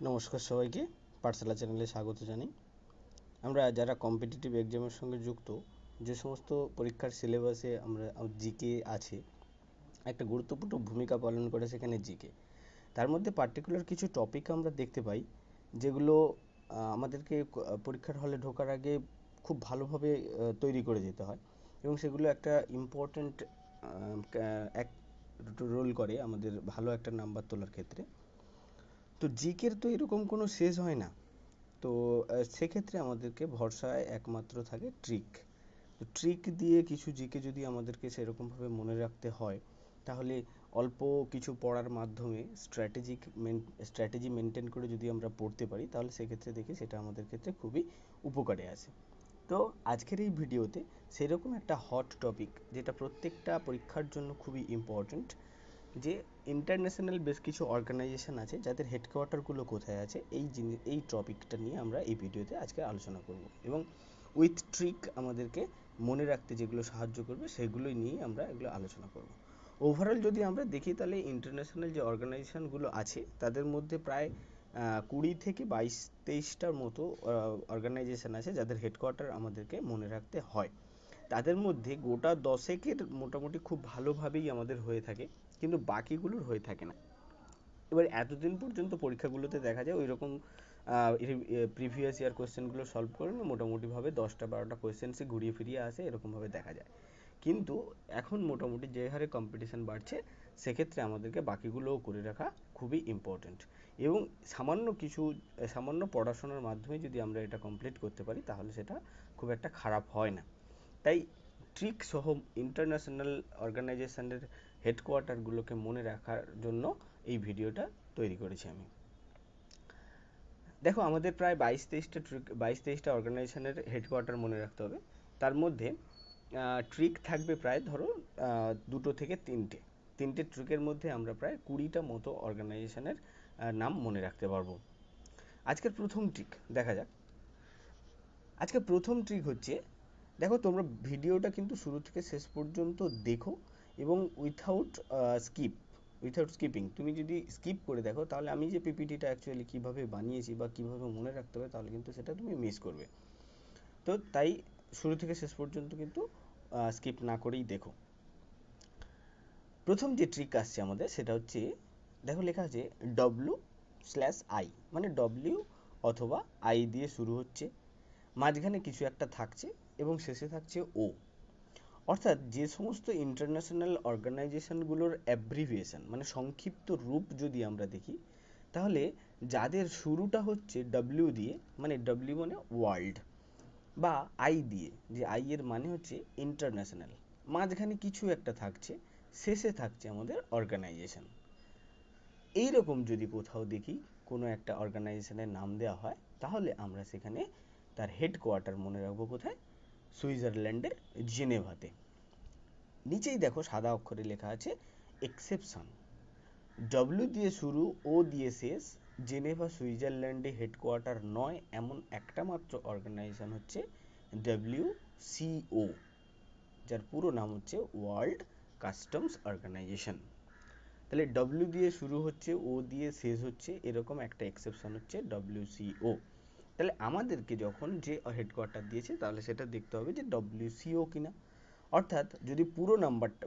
নমস্কার সবাইকে, পাঠশালা চ্যানেলে স্বাগত জানাই। আমরা যারা কম্পিটিটিভ এক্সামের সঙ্গে যুক্ত, যে সমস্ত পরীক্ষার সিলেবাসে আমরা জিকে আছে, একটা গুরুত্বপূর্ণ ভূমিকা পালন করে সেখানে জিকে। তার মধ্যে পার্টিকুলার কিছু টপিক আমরা দেখতে পাই যেগুলো আমাদেরকে পরীক্ষার হলে ঢোকার আগে খুব ভালোভাবে তৈরি করে যেতে হয় এবং সেগুলো একটা ইম্পর্ট্যান্ট এক রোল করে আমাদের ভালো একটা নাম্বার তোলার ক্ষেত্রে। তো জিকের তো এরকম কোনো শেষ হয় না। তো সেক্ষেত্রে আমাদেরকে ভরসায় একমাত্র থাকে ট্রিক। তো ট্রিক দিয়ে কিছু জিকে যদি আমাদেরকে সেরকমভাবে মনে রাখতে হয়, তাহলে অল্প কিছু পড়ার মাধ্যমে স্ট্র্যাটেজি মেনটেন করে যদি আমরা পড়তে পারি, তাহলে সেক্ষেত্রে দেখি সেটা আমাদের ক্ষেত্রে খুবই উপকারে আসে। তো আজকের এই ভিডিওতে সেরকম একটা হট টপিক, যেটা প্রত্যেকটা পরীক্ষার জন্য খুবই ইম্পর্ট্যান্ট, যে ইন্টারন্যাশনাল বেশ কিছু অর্গানাইজেশন আছে যাদের হেডকোয়ার্টারগুলো কোথায় আছে, এই টপিকটা নিয়ে আমরা এই ভিডিওতে আজকে আলোচনা করব এবং উইথ ট্রিক আমাদেরকে মনে রাখতে যেগুলো সাহায্য করবে সেগুলোই নিয়ে আমরা এগুলো আলোচনা করব। ওভারঅল যদি আমরা দেখি, তাহলে ইন্টারন্যাশনাল যে অর্গানাইজেশনগুলো আছে তাদের মধ্যে প্রায় 20 থেকে 22-23টার মতো অর্গানাইজেশন আছে যাদের হেডকোয়ার্টার আমাদেরকে মনে রাখতে হয়। তাদের মধ্যে গোটা 10-এর মোটামুটি খুব ভালোভাবেই আমাদের হয়ে থাকে, কিন্তু বাকিগুলোর হয়ে থাকে না। এবার এতদিন পর্যন্ত পরীক্ষাগুলোতে দেখা যায় ওই রকম প্রিভিয়াস ইয়ার কোয়েশ্চেনগুলো সলভ করে না, মোটামুটিভাবে 10টা-12টা কোয়েশ্চেন্সই ঘুরিয়ে ফিরিয়ে আসে, এরকমভাবে দেখা যায়। কিন্তু এখন মোটামুটি যে হারে কম্পিটিশান বাড়ছে, সেক্ষেত্রে আমাদেরকে বাকিগুলোও করে রাখা খুবই ইম্পর্ট্যান্ট এবং সামান্য পড়াশোনার মাধ্যমে যদি আমরা এটা কমপ্লিট করতে পারি, তাহলে সেটা খুব একটা খারাপ হয় না। তাই ট্রিক সহ ইন্টারন্যাশনাল অর্গানাইজেশনের হেডকোয়ার্টারগুলোকে মনে রাখার জন্য এই ভিডিওটা তৈরি করেছি আমি। দেখো, আমাদের প্রায় 22-23টা অর্গানাইজেশনের হেডকোয়ার্টার মনে রাখতে হবে। তার মধ্যে ট্রিক থাকবে প্রায় ধরো 2 থেকে 3টে ট্রিকের মধ্যে আমরা প্রায় 20টা মতো অর্গানাইজেশনের নাম মনে রাখতে পারবো। আজকের প্রথম ট্রিক দেখা যাক। আজকের প্রথম ট্রিক হচ্ছে, দেখো তোমরা ভিডিওটা কিন্তু শুরু থেকে শেষ পর্যন্ত দেখো এবং উইথাউট স্কিপিং। তুমি যদি স্কিপ করে দেখো, তাহলে আমি যে পিপিটিটা অ্যাকচুয়ালি কীভাবে বানিয়েছি বা কীভাবে মনে রাখতে হবে, তাহলে কিন্তু সেটা তুমি মিস করবে। তো তাই শুরু থেকে শেষ পর্যন্ত কিন্তু স্কিপ না করেই দেখো। প্রথম যে ট্রিক আসছে আমাদের, সেটা হচ্ছে, দেখো লেখা আছে W/I, মানে ডব্লিউ অথবা আই দিয়ে শুরু হচ্ছে, মাঝখানে কিছু একটা থাকছে এবং শেষে থাকছে ও। অর্থাৎ যে সমস্ত ইন্টারন্যাশনাল অর্গানাইজেশনগুলোর অ্যাব্রিভিয়েশন মানে সংক্ষিপ্ত রূপ যদি আমরা দেখি, তাহলে যাদের শুরুটা হচ্ছে ডব্লিউ দিয়ে, মানে ডব্লিউ মানে ওয়ার্ল্ড, বা আই দিয়ে, যে আই এর মানে হচ্ছে ইন্টারন্যাশনাল, মাঝখানে কিছু একটা থাকছে, শেষে থাকছে আমাদের অর্গানাইজেশন। এইরকম যদি কোথাও দেখি কোনো একটা অর্গানাইজেশনের নাম দেওয়া হয়, তাহলে আমরা সেখানে তার হেডকোয়ার্টার মনে রাখবো কোথায়? সুইজারল্যান্ডের জেনেভাতে। নিচেই দেখো সাদা অক্ষরে লেখা আছে এক্সেপশন। ডব্লিউ দিয়ে শুরু, ও দিয়ে শেষ, জেনেভা সুইজারল্যান্ডে হেডকোয়ার্টার নয় এমন একটা মাত্র অর্গানাইজেশন হচ্ছে WCO, যার পুরো নাম হচ্ছে ওয়ার্ল্ড কাস্টমস অর্গানাইজেশন। তাহলে ডব্লিউ দিয়ে শুরু হচ্ছে, ও দিয়ে শেষ হচ্ছে, এরকম একটা এক্সেপশন হচ্ছে WCO। তাহলে আমাদেরকে যখন যে হেডকোয়ার্টার দিয়েছে, তাহলে সেটা দেখতে হবে যে WCO কিনা। অর্থাৎ যদি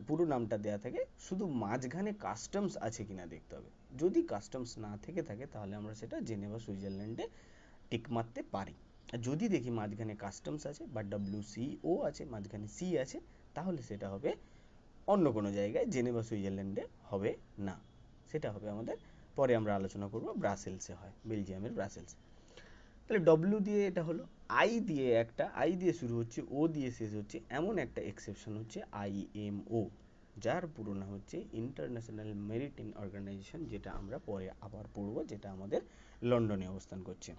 পুরো নামটা দেওয়া থাকে, শুধু মাঝখানে কাস্টমস আছে কিনা দেখতে হবে। যদি কাস্টমস না থেকে থাকে, তাহলে আমরা সেটা জেনেভা সুইজারল্যান্ডে টিক মারতে পারি। আর যদি দেখি মাঝখানে কাস্টমস আছে বা WCO আছে, মাঝখানে সি আছে, তাহলে সেটা হবে অন্য কোনো জায়গায়, জেনেভা সুইজারল্যান্ডে হবে না। সেটা হবে আমাদের, পরে আমরা আলোচনা করব, ব্রাসেলসে হয়, বেলজিয়ামের ব্রাসেলস। তাহলে ডব্লিউ দিয়ে এটা হলো। আই দিয়ে শুরু হচ্ছে, ও দিয়ে শেষ হচ্ছে, এমন একটা এক্সেপশন হচ্ছে IMO, যার পুরো নাম হচ্ছে ইন্টারন্যাশনাল মেরিটাইম অর্গানাইজেশন, যেটা আমরা পরে আবার পড়বো, যেটা আমাদের লন্ডনে অবস্থান করছে।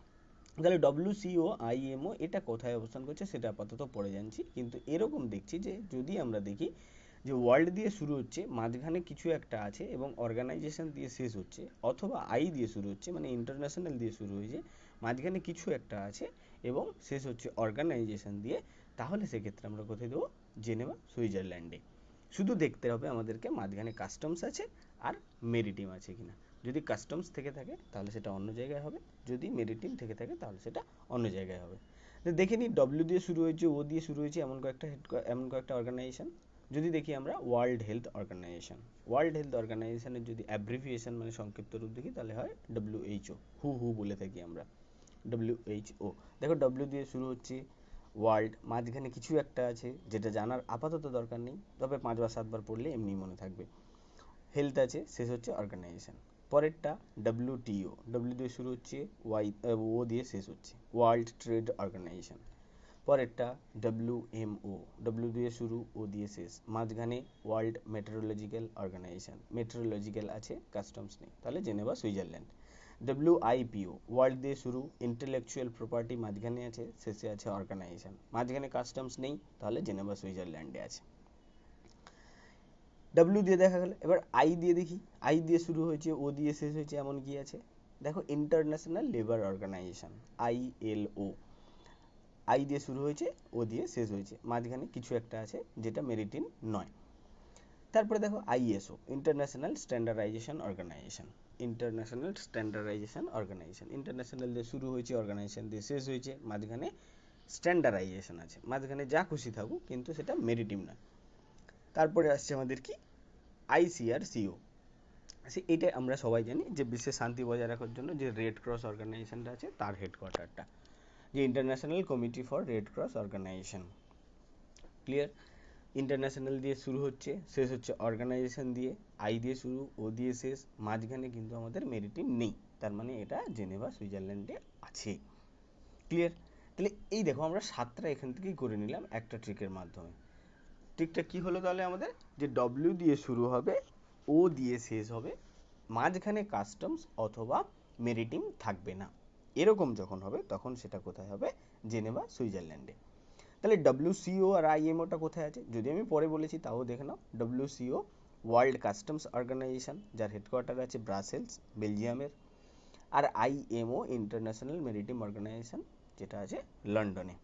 তাহলে WCO IMO এটা কোথায় অবস্থান করছে সেটা আপাতত পড়ে জানছি, কিন্তু এরকম দেখছি যে যদি আমরা দেখি যে ওয়ার্ল্ড দিয়ে শুরু হচ্ছে, মাঝখানে কিছু একটা আছে এবং অর্গানাইজেশন দিয়ে শেষ হচ্ছে, অথবা আই দিয়ে শুরু হচ্ছে মানে ইন্টারন্যাশনাল দিয়ে শুরু হয়েছে, মাঝখানে কিছু একটা আছে এবং শেষ হচ্ছে অর্গানাইজেশন দিয়ে, তাহলে সেক্ষেত্রে আমরা কোথায় দেবো? জেনেভা সুইজারল্যান্ডে। শুধু দেখতে হবে আমাদেরকে মাঝখানে কাস্টমস আছে আর মেরিটাইম আছে কিনা। যদি কাস্টমস থেকে থাকে তাহলে সেটা অন্য জায়গায় হবে, যদি মেরিটিম থেকে থাকে তাহলে সেটা অন্য জায়গায় হবে। তো দেখে নিই, ডব্লিউ দিয়ে শুরু হয়েছে, ও দিয়ে শুরু হয়েছে এমন কয়েকটা অর্গানাইজেশন। যদি দেখি আমরা world health organization, world health অর্গানাইজেশনের যদি অ্যাব্রিভিয়েশন মানে সংক্ষিপ্ত রূপ দেখি তাহলে হয় WHO, হু বলে থাকি আমরা, WHO। দেখো ডব্লিউ দিয়ে শুরু হচ্ছে, ওয়ার্ল্ড, মাঝখানে কিছু একটা আছে যেটা জানার আপাতত দরকার নেই, তবে 5 বা 7 বার পড়লে এমনি মনে থাকবে। হেলথ আছে, শেষ হচ্ছে অর্গানাইজেশন। পরেরটা WTO, ডব্লিউ দিয়ে শুরু হচ্ছে, ও দিয়ে শেষ হচ্ছে, ওয়ার্ল্ড ট্রেড অর্গানাইজেশন। পরেরটা WMO, ডব্লিউ দিয়ে শুরু, ও দিয়ে শেষ, মাঝখানে ওয়ার্ল্ড মেট্রোলজিক্যাল অর্গানাইজেশন, মেট্রোলজিক্যাল আছে, কাস্টমস নেই, তাহলে জেনেভা সুইজারল্যান্ড। WIPO, ওয়ার্ল্ড দিয়ে শুরু, ইন্টেলেকচুয়াল প্রপার্টি মাঝখানে আছে, শেষে আছে অর্গানাইজেশন, মাঝখানে কাস্টমস নেই, তাহলে জেনেভা সুইজারল্যান্ডে আছে। ডব্লিউ দিয়ে দেখা গেল, এবার আই দিয়ে দেখি, আই দিয়ে শুরু হয়েছে, ও দিয়ে শেষ হয়েছে, এমন কি আছে? দেখো international labour organization, ILO, I দিয়ে শুরু হয়েছে, ও দিয়ে শেষ হয়েছে, মাঝখানে কিছু একটা আছে যেটা মেরিটিন নয়। তারপরে দেখো ISO, international standardization organization, international standardization organization, international দিয়ে শুরু হয়েছে, অর্গানাইজেশন দিয়ে শেষ হয়েছে, মাঝখানে স্ট্যান্ডার্ডাইজেশন আছে, মাঝখানে যা খুশি থাকুক কিন্তু সেটা মেরিটিম নয়। তারপরে আসছে আমাদের কি, ICRCO, এটা আমরা সবাই জানি যে বিশ্বের শান্তি বজায় রাখার জন্য যে রেড ক্রস অর্গানাইজেশনটা আছে তার হেডকোয়ার্টারটা, যে international committee for red cross organization. Clear? International দিয়ে শুরু হচ্ছে, শেষ হচ্ছে অর্গানাইজেশন দিয়ে, আই দিয়ে শুরু, ও দিয়ে শেষ, মাঝখানে কিন্তু আমাদের মেরিটিম নেই, তার মানে এটা জেনেভা সুইজারল্যান্ডে আছে। ক্লিয়ার? তাহলে এই দেখো আমরা 7টা এখান থেকেই করে নিলাম একটা ট্রিকের মাধ্যমে। ট্রিকটা কি হলো তাহলে আমাদের, যে ডব্লিউ দিয়ে শুরু হবে, ও দিয়ে শেষ হবে, মাঝখানে কাস্টমস অথবা মেরিটিম থাকবে না, এরকম যখন হবে তখন সেটা কোথায় হবে, জেনেভা সুইজারল্যান্ডে। তাহলে WCO আর IMOটা কোথায় আছে, যদি আমি পরে বলেছি তাও দেখে নাও। WCO ওয়ার্ল্ড কাস্টমস অর্গানাইজেশন, যার হেডকোয়ার্টার আছে ব্রাসেলস, বেলজিয়ামের। আর IMO ইন্টারন্যাশনাল মেরিটাইম অর্গানাইজেশন, যেটা আছে লন্ডনে।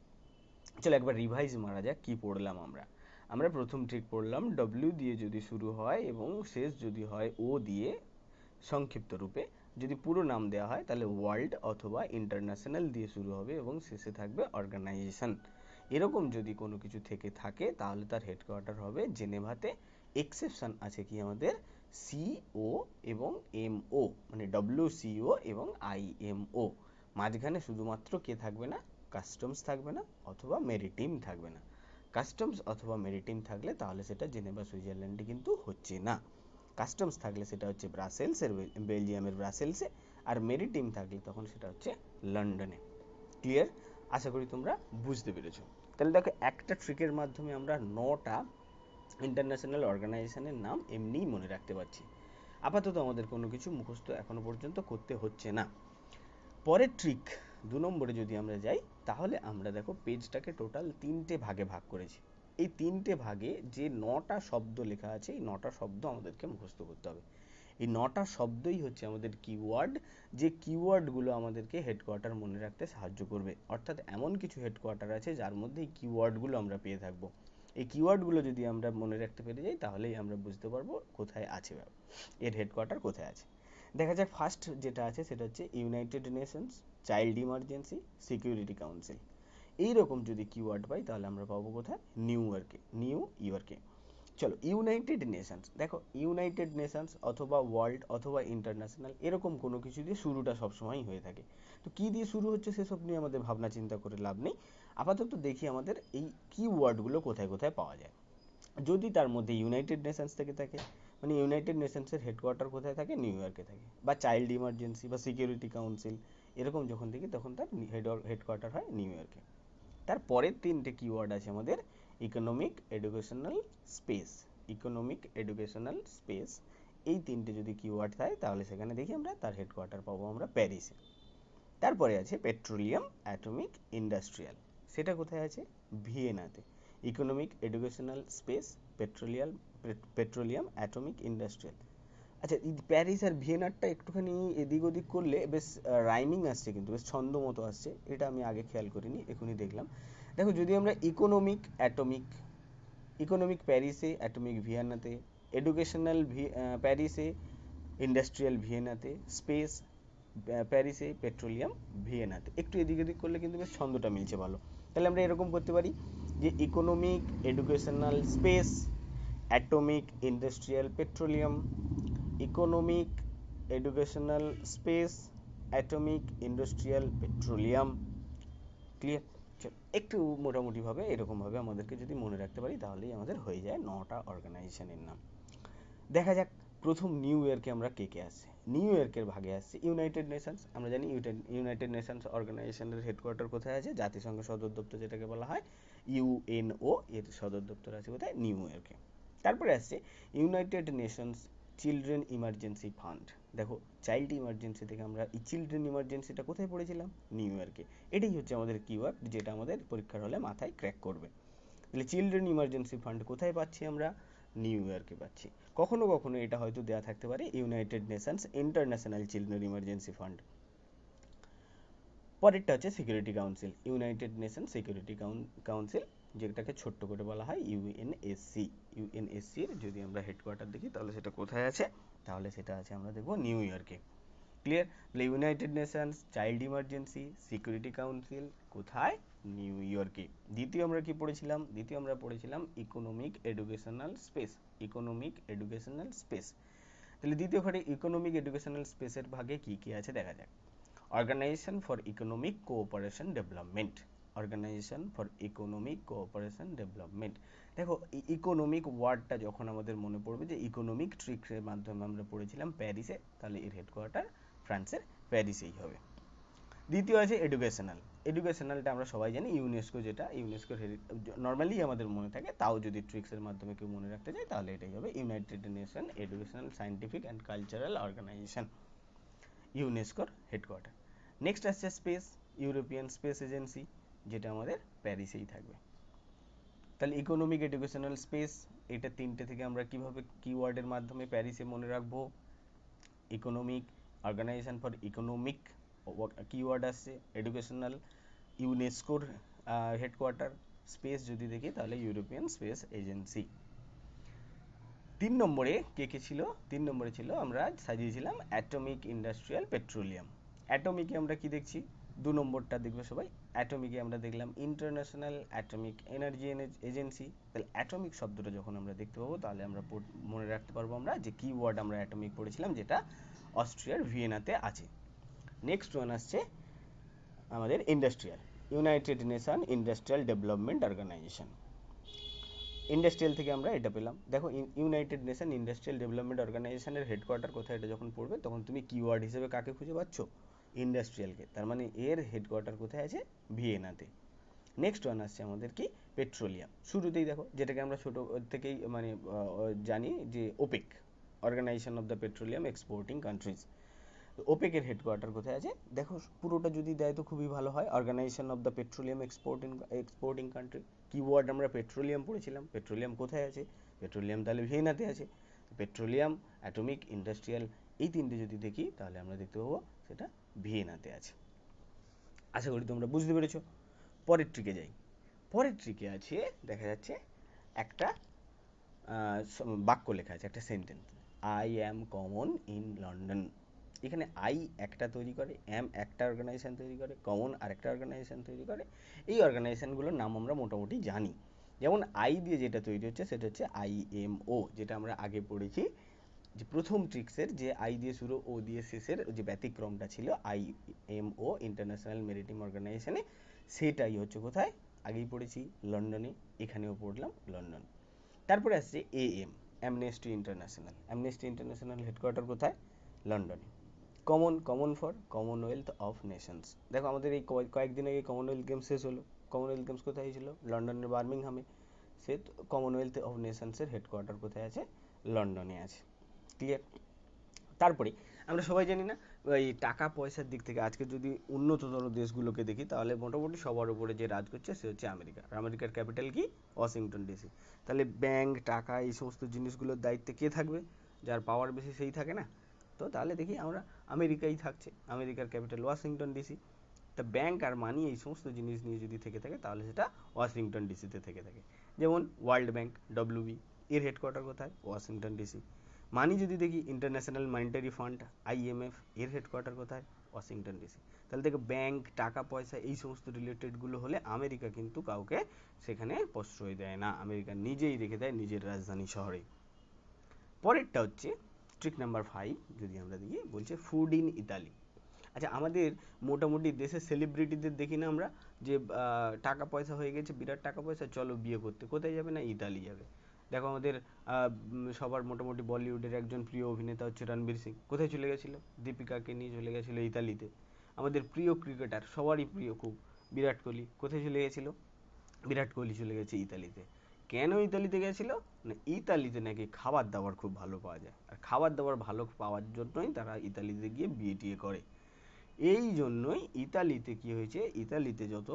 চলো একবার রিভাইজ মারা যাক কি পড়লাম আমরা। আমরা প্রথম ঠিক পড়লাম, ডব্লিউ দিয়ে যদি শুরু হয় এবং শেষ যদি হয় ও দিয়ে সংক্ষিপ্ত রূপে, যদি পুরো নাম দেওয়া হয় তাহলে ওয়ার্ল্ড অথবা ইন্টারন্যাশনাল দিয়ে শুরু হবে এবং শেষে থাকবে অর্গানাইজেশন। এরকম যদি কোনো কিছু থেকে থাকে তাহলে তার হেডকোয়ার্টার হবে জেনেভাতে। এক্সেপশন আছে কি আমাদের, CO এবং MO, মানে WCO এবং IMO, মাঝখানে শুধুমাত্র কে থাকবে না, কাস্টমস থাকবে না অথবা মেরিটিম থাকবে না। কাস্টমস অথবা মেরিটিম থাকলে তাহলে সেটা জেনেভা সুইজারল্যান্ডে কিন্তু হচ্ছে না। কাস্টমস থাকলে সেটা হচ্ছে ব্রাসেলসের, বেলজিয়ামের ব্রাসেলসে, আর মেরিটিম থাকলে তখন সেটা হচ্ছে লন্ডনে। ক্লিয়ার? আশা করি তোমরা বুঝতে পেরেছো। তাহলে দেখো একটা ট্রিকের মাধ্যমে আমরা 9টা ইন্টারন্যাশনাল অর্গানাইজেশনের নাম এমনিই মনে রাখতে পারছি। আপাতত আমাদের কোনো কিছু মুখস্থ এখনো পর্যন্ত করতে হচ্ছে না। পরের ট্রিক 2 নম্বরে যদি আমরা যাই, তাহলে আমরা দেখো পেজটাকে টোটাল 3টে ভাগে ভাগ করেছি। এই 3টে ভাগে যে 9টা শব্দ লেখা আছে, এই 9টা শব্দ আমাদেরকে মুখস্থ করতে হবে। এই 9টা শব্দই হচ্ছে আমাদের কিওয়ার্ড, যে কিওয়ার্ডগুলো আমাদেরকে হেডকোয়ার্টার মনে রাখতে সাহায্য করবে। অর্থাৎ এমন কিছু হেডকোয়ার্টার আছে যার মধ্যে এই কিওয়ার্ডগুলো আমরা পেয়ে থাকবো। এই কিওয়ার্ডগুলো যদি আমরা মনে রাখতে পেরে যাই তাহলেই আমরা বুঝতে পারবো কোথায় আছে, এর হেডকোয়ার্টার কোথায় আছে। দেখা যাক ফার্স্ট যেটা আছে সেটা হচ্ছে United Nations, child emergency, security council. এইরকম যদি কিওয়ার্ড পাই তাহলে আমরা পাবো কোথায়, নিউ ইয়র্কে। চলো ইউনাইটেড নেশনস, দেখো ইউনাইটেড নেশনস অথবা ওয়ার্ল্ড অথবা ইন্টারন্যাশনাল এরকম কোনো কিছু দিয়ে শুরুটা সবসময়ই হয়ে থাকে। তো কি দিয়ে শুরু হচ্ছে সেসব নিয়ে আমাদের ভাবনা চিন্তা করে লাভ নেই। আপাতত দেখি আমাদের এই কিওয়ার্ডগুলো কোথায় কোথায় পাওয়া যায়। যদি তার মধ্যে ইউনাইটেড নেশনস থেকে থাকে, মানে ইউনাইটেড নেশনসের হেডকোয়ার্টার কোথায় থাকে, নিউ ইয়র্কে থাকে, বা চাইল্ড ইমার্জেন্সি বা সিকিউরিটি কাউন্সিল এরকম যখন দেখি তখন তার হেডকোয়ার্টার হয় নিউ ইয়র্কে। তার পরের 3টে কিওয়ার্ড আছে আমাদের, economic, educational, space, economic, educational, space. এই 3টে যদি কিওয়ার্ড থাকে তাহলে সেখানে দেখি আমরা তার হেডকোয়ার্টার পাবো আমরা প্যারিসে। তারপরে আছে পেট্রোলিয়াম, অ্যাটমিক, ইন্ডাস্ট্রিয়াল, সেটা কোথায় আছে, ভিয়েনাতে। Economic, educational, space, petroleum, atomic, industrial. আচ্ছা, প্যারিস আর ভিয়েনারটা একটুখানি এদিক ওদিক করলে বেশ রাইমিং আসছে, কিন্তু বেশ ছন্দ মতো আসছে, এটা আমি আগে খেয়াল করিনি, এখনই দেখলাম। দেখো যদি আমরা ইকোনমিক, অ্যাটমিক, ইকোনমিক প্যারিসে, অ্যাটমিক ভিয়েনাতে, এডুকেশনাল প্যারিসে, ইন্ডাস্ট্রিয়াল ভিয়েনাতে, স্পেস প্যারিসে, পেট্রোলিয়াম ভিয়েনাতে। একটু এদিক ওদিক করলে কিন্তু বেশ ছন্দটা মিলছে ভালো। তাহলে আমরা এরকম করতে পারি যে economic, educational, space, atomic, industrial, petroleum, economic, educational, space, atomic, industrial, petroleum. Clear? একটু মোটামুটিভাবে এরকমভাবে আমাদেরকে যদি মনে রাখতে পারি তাহলেই আমাদের হয়ে যায় 9টা অর্গানাইজেশনের নাম। দেখা যাক প্রথম নিউ ইয়র্কে আমরা কে কে আসছে। নিউ ইয়র্কের ভাগে আসছে ইউনাইটেড নেশনস। আমরা জানি ইউনাইটেড নেশনস অর্গানাইজেশনের হেডকোয়ার্টার কোথায় আছে? জাতিসংঘ সদর দপ্তর যেটাকে বলা হয় ইউএনও, এর সদর দপ্তর আছে কোথায়? নিউ ইয়র্কে। তারপরে আসছে United Nations children emergency fund. দেখো চাইল্ড ইমার্জেন্সি থেকে আমরা এই চিলড্রেন ইমার্জেন্সিটা কোথায় পড়েছিলাম? নিউ ইয়র্কে। এটাই হচ্ছে আমাদের কিওয়ার্ড, যেটা আমাদের পরীক্ষার হলে মাথায় ক্র্যাক করবে। তাহলে চিলড্রেন ইমার্জেন্সি ফান্ড কোথায় পাচ্ছি আমরা? নিউ ইয়র্কে পাচ্ছি। কখনো কখনো এটা হয়তো দেওয়া থাকতে পারে United Nations international children emergency fund. পরেরটা হচ্ছে security council, United nation security council, যেটাকে ছোট্ট করে বলা হয় ইউএনএসসি। ইউএনএসসির যদি আমরা হেডকোয়ার্টার দেখি তাহলে সেটা কোথায় আছে? তাহলে সেটা আছে আমরা দেখবো নিউ ইয়র্কে। ক্লিয়ার? তাহলে United Nations, child emergency, security council কোথায়? নিউ ইয়র্কে। দ্বিতীয় আমরা কি পড়েছিলাম? দ্বিতীয় আমরা পড়েছিলাম economic, educational, space. Economic, educational, space. তাহলে দ্বিতীয় ঘরে ইকোনমিক, এডুকেশনাল, স্পেসের ভাগে কি কি আছে দেখা যাক। Organization for economic cooperation development. Organization for economic cooperation development. দেখো ইকোনমিক ওয়ার্ডটা যখন আমাদের মনে পড়বে যে ইকোনমিক ট্রিক্সের মাধ্যমে আমরা পড়েছিলাম প্যারিসে, তাহলে এর হেডকোয়ার্টার ফ্রান্সের প্যারিসেই হবে। দ্বিতীয় আছে এডুকেশনাল। এডুকেশনালটা আমরা সবাই জানি ইউনেস্কো, যেটা ইউনেস্কোর নর্মালি আমাদের মনে থাকে, তাও যদি ট্রিক্সের মাধ্যমে কেউ মনে রাখতে চায় তাহলে এটাই হবে united nation educational, scientific and cultural organization, ইউনেস্কোর হেডকোয়ার্টার। নেক্সট আসছে স্পেস, ইউরোপিয়ান স্পেস এজেন্সি, যেটা আমাদের প্যারিসেই থাকবে। তাহলে ইকোনমিক, এডুকেশনাল, স্পেস, এটা তিনটে থেকে আমরা কিভাবে কিওয়ার্ডের মাধ্যমে প্যারিসে মনে রাখবো? Economic, organization for economic keyword আসছে, এডুকেশনাল ইউনেস্কোর হেডকোয়ার্টার, স্পেস যদি দেখি তাহলে ইউরোপিয়ান স্পেস এজেন্সি। 3 নম্বরে কে কে ছিল? 3 নম্বরে ছিল আমরা সাজিয়েছিলাম অ্যাটমিক, ইন্ডাস্ট্রিয়াল, পেট্রোলিয়াম। অ্যাটমিকে আমরা কি দেখছি? 2 নম্বরটা দেখবে সবাই। অ্যাটমিকে আমরা দেখলাম ইন্টারন্যাশনাল অ্যাটমিক এনার্জি এজেন্সি। তাহলে অ্যাটমিক শব্দটা যখন আমরা দেখতে পাবো তাহলে আমরা মনে রাখতে পারবো আমরা যে কিওয়ার্ড আমরা অ্যাটমিক পড়েছিলাম, যেটা অস্ট্রিয়ার ভিয়েনাতে আছে। নেক্সট ওয়ান আসছে আমাদের industrial, united nation industrial development organization. Industrial থেকে আমরা এটা পেলাম। দেখো ইউনাইটেড নেশন ইন্ডাস্ট্রিয়াল ডেভেলপমেন্ট অর্গানাইজেশনের হেডকোয়ার্টার কোথায়, এটা যখন পড়বে তখন তুমি কিওয়ার্ড হিসেবে কাকে খুঁজে পাচ্ছ? ইন্ডাস্ট্রিয়ালকে। তার মানে এর হেডকোয়ার্টার কোথায় আছে? ভিয়েনাতে। নেক্সট ওয়ান আসছে আমাদের কি? পেট্রোলিয়াম। শুরুতেই দেখো যেটাকে আমরা ছোট থেকেই মানে জানি যে OPEC, organisation of the petroleum exporting countries. ওপেকের হেডকোয়ার্টার কোথায় আছে? দেখো পুরোটা যদি দেয় তো খুবই ভালো হয়। Organization of the petroleum exporting country, keyword আমরা পেট্রোলিয়াম পড়েছিলাম। পেট্রোলিয়াম কোথায় আছে? পেট্রোলিয়াম তাহলে ভিয়েনাতে আছে। পেট্রোলিয়াম, অ্যাটমিক, ইন্ডাস্ট্রিয়াল, এই তিনটে যদি দেখি তাহলে আমরা দেখতে পাবো সেটা ভিয়েনাতে আছে। আশা করি তোমরা বুঝতে পেরেছো। পরের ট্রিকে যাই। পরের ট্রিকে আছে দেখা যাচ্ছে একটা বাক্য লেখা আছে, একটা sentence, I am common in London. এখানে আই একটা তৈরি করে, অ্যাম একটা অর্গানাইজেশন তৈরি করে, কমন আরেকটা অর্গানাইজেশন তৈরি করে। এই অর্গানাইজেশনগুলোর নাম আমরা মোটামুটি জানি। যেমন আই দিয়ে যেটা তৈরি হচ্ছে সেটা হচ্ছে আইএমও, যেটা আমরা আগে পড়েছি যে প্রথম ট্রিক্সের যে আই দিয়ে শুরু ও দিয়ে শেষের যে ব্যতিক্রমটা ছিল আইএমও, ইন্টারন্যাশনাল মেরিটাইম অর্গানাইজেশনে, সেটাই হচ্ছে কোথায়? আগেই পড়েছি লন্ডনে, এখানেও পড়লাম লন্ডন। তারপরে আসছে am, amnesty international. Amnesty international headquarter কোথায়? লন্ডনে। Common for Commonwealth of Nations. দেখো আমাদের এই কয়েকদিন আগে কমনওয়েলথ গেমস শেষ হলো। কমনওয়েলথ গেমস কোথায় হয়েছিল? লন্ডনের বার্মিংহামে। সে কমনওয়েলথ অফ নেশনসের হেডকোয়ার্টার কোথায় আছে? লন্ডনে আছে। ক্লিয়ার? তারপরে আমরা সবাই জানি না এই টাকা পয়সার দিক থেকে আজকে যদি উন্নততর দেশগুলোকে দেখি তাহলে মোটামুটি সবার উপরে যে রাজ করছে সে হচ্ছে আমেরিকা। আর আমেরিকার ক্যাপিটাল কি? Washington DC. তাহলে ব্যাংক, টাকা, এই সমস্ত জিনিসগুলোর দায়িত্বে কে থাকবে? যার পাওয়ার বেশি সেই থাকে না? তো তাহলে দেখি আমরা আমেরিকাই থাকছে, আমেরিকার ক্যাপিটাল ওয়াশিংটন ডিসি। তা ব্যাংক আর মানি এই সমস্ত জিনিস নিয়ে যদি থেকে থাকে তাহলে সেটা ওয়াশিংটন ডিসিতে থেকে থাকে। যেমন ওয়ার্ল্ড ব্যাংক, ডব্লিউবি, এর হেডকোয়ার্টার কোথায়? Washington DC. মানি যদি দেখি ইন্টারন্যাশনাল মনিটারি ফান্ড IMF, এর হেডকোয়ার্টার কোথায়? Washington DC। তাহলে দেখো ব্যাংক, টাকা পয়সা এই সমস্ত রিলেটেডগুলো হলে আমেরিকা কিন্তু কাউকে সেখানে প্রশ্রয় দেয় না, আমেরিকা নিজেই রেখে দেয় নিজের রাজধানী শহরে। পরেরটা হচ্ছে ট্রিক নাম্বার 5, যদি আমরা দেখি বলছে ফুড ইন ইতালি। আচ্ছা, আমাদের মোটামুটি দেশের সেলিব্রিটিদের দেখি না আমরা, যে টাকা পয়সা হয়ে গেছে, বিরাট টাকা পয়সা, চলো বিয়ে করতে, কোথায় যাবে না? ইতালি যাবে। দেখো আমাদের সবার মোটামুটি বলিউডের একজন প্রিয় অভিনেতা হচ্ছে রণবীর সিং, কোথায় চলে গেছিল? দীপিকাকে নিয়ে চলে গেছিল ইতালিতে। আমাদের প্রিয় ক্রিকেটার, সবারই প্রিয় খুব, বিরাট কোহলি, কোথায় চলে গেছিল? বিরাট কোহলি চলে গেছে ইতালিতে। কেন ইতালিতে গেছিল? না, ইতালিতে নাকি খাবার দাবার খুব ভালো পাওয়া যায়, আর খাবার দাবার ভালো পাওয়ার জন্যই তারা ইতালিতে গিয়ে বিয়ে টিয়ে করে। এই জন্যই ইতালিতে কি হয়েছে, ইতালিতে যত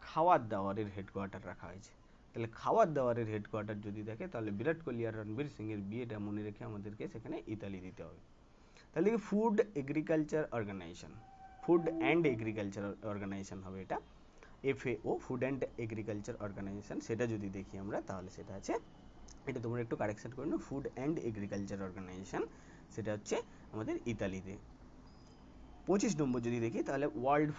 খাবার দাবারের হেডকোয়ার্টার রাখা হয়েছে। তাহলে খাবার দাবারের হেডকোয়ার্টার যদি দেখে, তাহলে বিরাট কোহলি আর রণবীর সিং এর বিয়েটা মনে রেখে আমাদেরকে সেখানে ইতালি দিতে হবে। তাহলে কি food agriculture organization, food and agriculture organization হবে এটা, FAO, food and agriculture organization. সেটা যদি দেখি আমরা, তাহলে সেটা আছে, এটা তোমরা একটু কারেকশন করে নাও, ফুড অ্যান্ড এগ্রিকালচার অর্গানাইজেশন, সেটা হচ্ছে আমাদের ইতালিতে। 25 নম্বর যদি দেখি, তাহলে world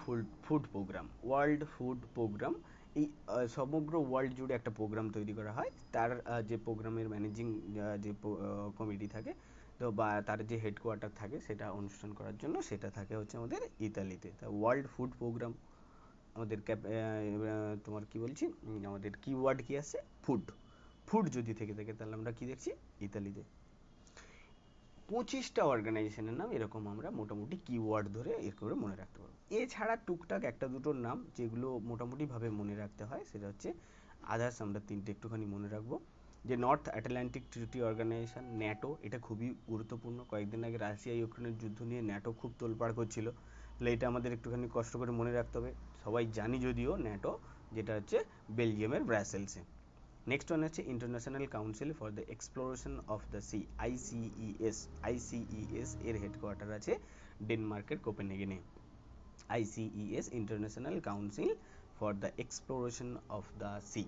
food programme, world food programme, এই সমগ্র ওয়ার্ল্ড জুড়ে একটা প্রোগ্রাম তৈরি করা হয়। তার যে প্রোগ্রামের ম্যানেজিং যে কমিটি থাকে, তো বা তার যে হেডকোয়ার্টার থাকে সেটা অনুষ্ঠান করার জন্য, সেটা থাকে হচ্ছে আমাদের ইতালিতে। তা ওয়ার্ল্ড ফুড প্রোগ্রাম, আমাদের তোমার কি বলছি, আমাদের কিওয়ার্ড কি আছে? ফুড। ফুড যদি থেকে থাকে, তাহলে আমরা কি দেখছি? ইতালিতে। 25টা অর্গানাইজেশনের নাম এরকম আমরা মোটামুটি কিওয়ার্ড ধরে এর করে মনে রাখতে পারবো। এছাড়া টুকটাক একটা দুটোর নাম যেগুলো মোটামুটিভাবে মনে রাখতে হয়, সেটা হচ্ছে আদার্স, আমরা তিনটে একটুখানি মনে রাখবো। যে north Atlantic treaty organization, NATO, এটা খুবই গুরুত্বপূর্ণ। কয়েকদিন আগে রাশিয়া ইউক্রেনের যুদ্ধ নিয়ে ন্যাটো খুব তোলপাড় করছিল, তাহলে এটা আমাদের একটুখানি কষ্ট করে মনে রাখতে হবে। সবাই জানি যদিও ন্যাটো, যেটা হচ্ছে বেলজিয়ামের ব্রাসেলসে। নেক্সট ওয়ান হচ্ছে international council for the exploration of the sea, ICES। ICES এর হেডকোয়ার্টার আছে ডেনমার্কের কোপেনহেগেনে। ICES, international council for the exploration of the sea.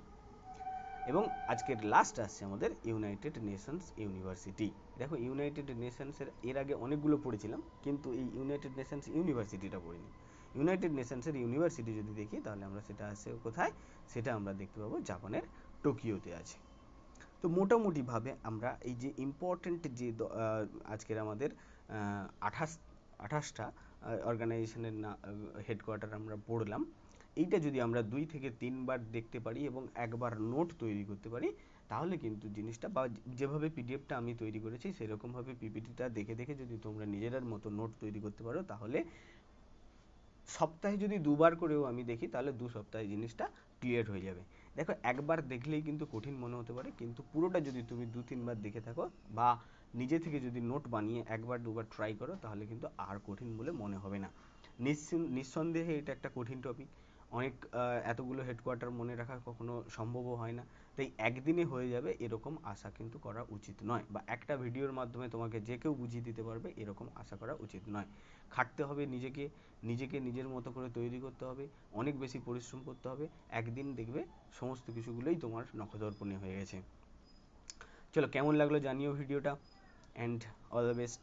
এবং আজকের লাস্ট আসছে আমাদের ইউনাইটেড নেশনস ইউনিভার্সিটি। দেখো ইউনাইটেড নেশনসের এর আগে অনেকগুলো পড়েছিলাম, কিন্তু এই ইউনাইটেড নেশনস ইউনিভার্সিটিটা পড়িনি। ইউনাইটেড নেশনসের ইউনিভার্সিটি যদি দেখি, তাহলে আমরা সেটা আছে কোথায়? সেটা আমরা দেখতে পাবো জাপানের টোকিওতে আছে। তো মোটামুটিভাবে আমরা এই যে ইম্পর্টেন্ট যে আজকের আমাদের 28টা অর্গানাইজেশনের হেডকোয়ার্টার আমরা পড়লাম, এইটা যদি আমরা 2 থেকে 3 বার দেখতে পারি এবং একবার নোট তৈরি করতে পারি, তাহলে কিন্তু জিনিসটা, বা যেভাবে পিডিএফটা আমি তৈরি করেছি সেরকমভাবে পিপিটিটা দেখে দেখে যদি তোমরা নিজেদের মতো নোট তৈরি করতে পারো, তাহলে সপ্তাহে যদি 2বার করেও আমি দেখি, তাহলে 2 সপ্তাহে জিনিসটা ক্লিয়ার হয়ে যাবে। দেখো একবার দেখলেই কিন্তু কঠিন মনে হতে পারে, কিন্তু পুরোটা যদি তুমি 2-3 বার দেখে থাকো, বা নিজে থেকে যদি নোট বানিয়ে একবার দুবার ট্রাই করো, তাহলে কিন্তু আর কঠিন বলে মনে হবে না। নিঃসন্দেহে এটা একটা কঠিন টপিক, অনেক এতগুলো হেডকোয়ার্টার মনে রাখা কখনো সম্ভবও হয় না, তাই একদিনে হয়ে যাবে এরকম আশা কিন্তু করা উচিত নয়, বা একটা ভিডিওর মাধ্যমে তোমাকে যে কেউ বুঝিয়ে দিতে পারবে এরকম আশা করা উচিত নয়। খাটতে হবে নিজেকে, নিজের মতো করে তৈরি করতে হবে, অনেক বেশি পরিশ্রম করতে হবে, একদিন দেখবে সমস্ত কিছুগুলোই তোমার নখদর্পণে হয়ে গেছে। চলো, কেমন লাগলো জানিও ভিডিওটা, অ্যান্ড অল দ্য বেস্ট।